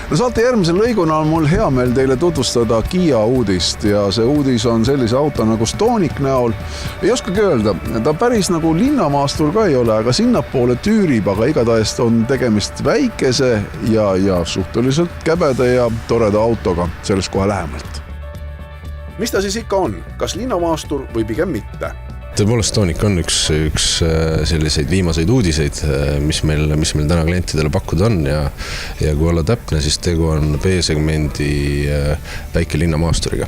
No saate järgmisel lõiguna on mul hea meel teile tutvustada Kia uudist ja see uudis on sellise auto nagu Stonic näol. Ei oskagi öelda, ta päris nagu linnamaastur ka ei ole, aga sinnapoole tüürib, aga igatahes on tegemist väikese ja suhteliselt käbede ja toreda autoga, sellest kohe lähemalt. Mis ta siis ikka on? Kas linnamaastur või pigem mitte? Tõepoolest Stonic on üks selliseid viimaseid uudiseid, mis meil täna klientidele pakkuda on ja kui olla täpne, siis tegu on B-segmendi väikelinnamaasturiga,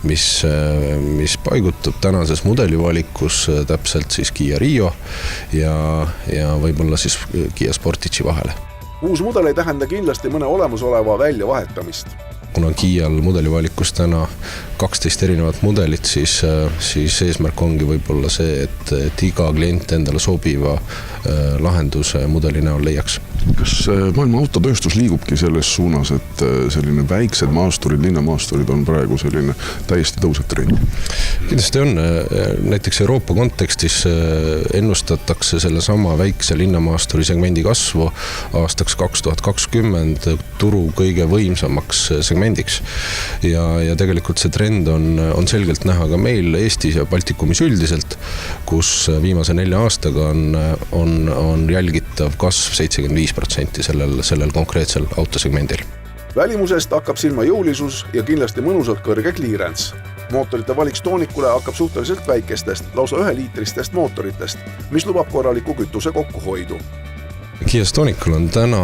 mis paigutub tänases mudelivalikus täpselt siis Kia Rio ja võib-olla siis Kia Sportage vahele. Uus mudel ei tähenda kindlasti mõne olemasoleva väljavahetamist. Kuna Kial mudelivalikus täna 12 erinevat mudelit, siis eesmärk ongi võib-olla see, et iga klient endale sobiva lahenduse mudeli näol leiaks. Kas maailma autotööstus liigubki selles suunas, et selline väiksed maasturid, linnamaasturid on praegu selline täiesti tõusev trend? Kindlasti on. Näiteks Euroopa kontekstis ennustatakse selle sama väikse linnamaasturi segmendi kasvu aastaks 2020 turu kõige võimsamaks segmendiks. Ja tegelikult see trend on selgelt näha ka meil Eestis ja Baltikumis üldiselt, kus viimase 4 aastaga on jälgitav kasv 75% sellel konkreetsel autosegmendil. Välimusest hakkab silma jõulisus ja kindlasti mõnusalt kõrge clearance. Mootorite valik Stonicule hakkab suhteliselt väikestest, lausa 1-liitristest mootoritest, mis lubab korraliku kütuse kokkuhoidu. Kia Stonicul on täna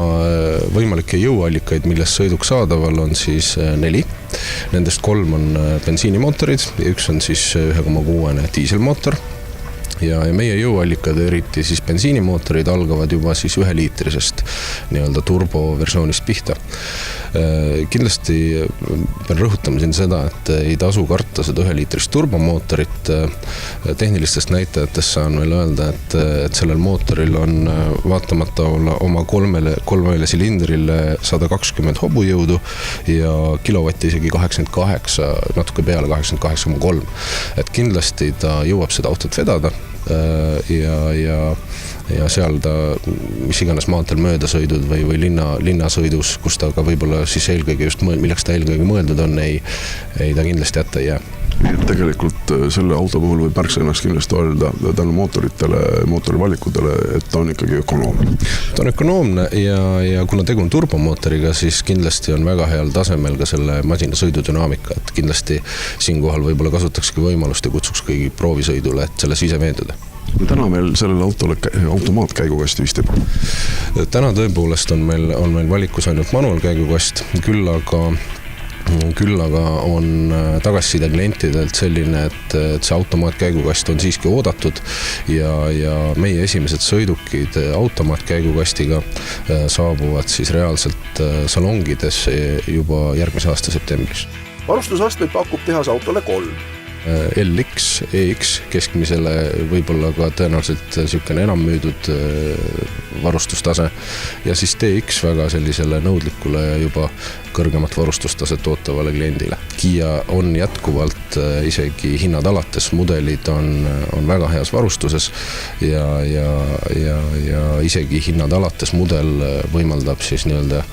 võimalikke jõuallikaid, millest sõiduk saadaval on siis 4. Nendest 3 on bensiinimootorid ja 1 on siis 1,6 diiselmootor. Ja meie jõuallikad, eriti siis bensiinimootorid, algavad juba siis 1-liitrisest nii-öelda turboversioonist pihta. Kindlasti pean rõhutama siin seda, et ei tasu karta seda 1-liitrist turbomootorit. Tehnilistest näitajatest saan veel öelda, et sellel mootoril on vaatamata oma 3 silindrile 120 hobujõudu ja kilovatti isegi 88, natuke peale 88,3. Et kindlasti ta jõuab seda autot vedada ja seal ta mis iganes maantel möödasõidud või linnasõidus, kus ta ka võib-olla siis eelkõige just milleks ta eelkõige mõeldud on, ei ta kindlasti jätta ei jää. Tegelikult selle auto puhul võib märksa ennast kindlasti öelda tänu mootorivalikutele, et ta on ikkagi ökonoomne. Ta on ökonoomne ja kuna tegu on turbomootoriga, siis kindlasti on väga heal tasemel ka selle masina sõidudünaamika, et kindlasti siinkohal võib-olla kasutakski võimalust ja kutsuks kõigi proovisõidule, et selles ise veenduda. Täna meil sellele autole automaatkäigukasti vist ei pole. Täna tõepoolest on meil valikus ainult manuaalkäigukast, küll aga on tagasiside klientidelt selline, et see automaatkäigukast on siiski oodatud ja meie esimesed sõidukid automaatkäigukastiga saabuvad siis reaalselt salongides juba järgmise aasta septembris. Varustusastmeid pakub tehas autole 3. LX, EX keskmisele võib-olla ka tõenäoliselt niisugune enam müüdud varustustase ja siis TX väga sellisele nõudlikule ja juba kõrgemat varustustaset ootavale kliendile. Kia on jätkuvalt isegi hinnad alates, mudelid on väga heas varustuses ja isegi hinnad alates mudel võimaldab siis nii-öelda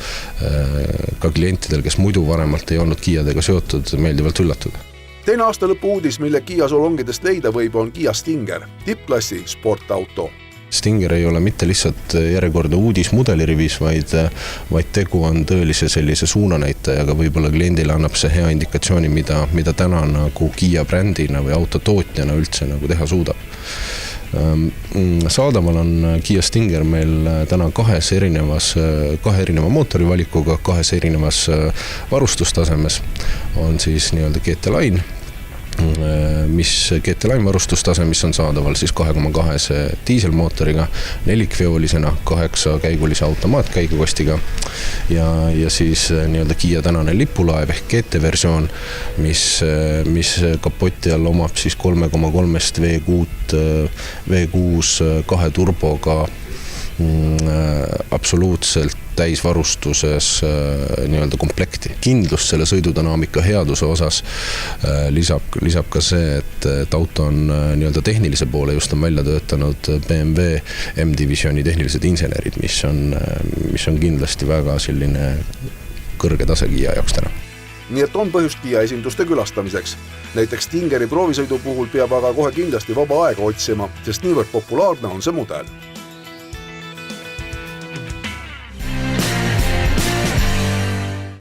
ka klientidel, kes muidu varemalt ei olnud Kiadega seotud, meeldivalt üllatuda. Teine aasta lõpu uudis, mille Kia salongidest leida võib, on Kia Stinger, tippklassi sportauto. Stinger ei ole mitte lihtsalt järjekordne uudis mudelirivis, vaid tegu on tõelise sellise suunanäitajaga. Võib-olla kliendile annab see hea indikatsiooni, mida täna nagu Kia brändina või autotootjana üldse nagu teha suudab. Saadaval on Kia Stinger meil täna 2 erineva mootorivalikuga, 2 erinevas varustustasemes on siis nii-öelda GT Line, GT Line varustustase, mis on saadaval siis 2,2 diiselmootoriga, 4-veolisena, 8-käigulise automaatkäigukastiga ja siis nii-öelda Kia tänane lipulaev ehk GT versioon, mis kapoti all omab siis 3,3 V6 2 turboga absoluutselt täisvarustuses nii-öelda komplekti. Kindlust selle sõidudünaamika headuse osas lisab ka see, et auto on nii-öelda tehnilise poole just on välja töötanud BMW M-divisiooni tehnilised insenerid, mis on kindlasti väga selline kõrge tase Kiia jaoks täna. Nii et on põhjust Kiia esinduste külastamiseks. Näiteks Stingeri proovisõidu puhul peab aga kohe kindlasti vaba aega otsima, sest niivõrd populaarne on see mudel.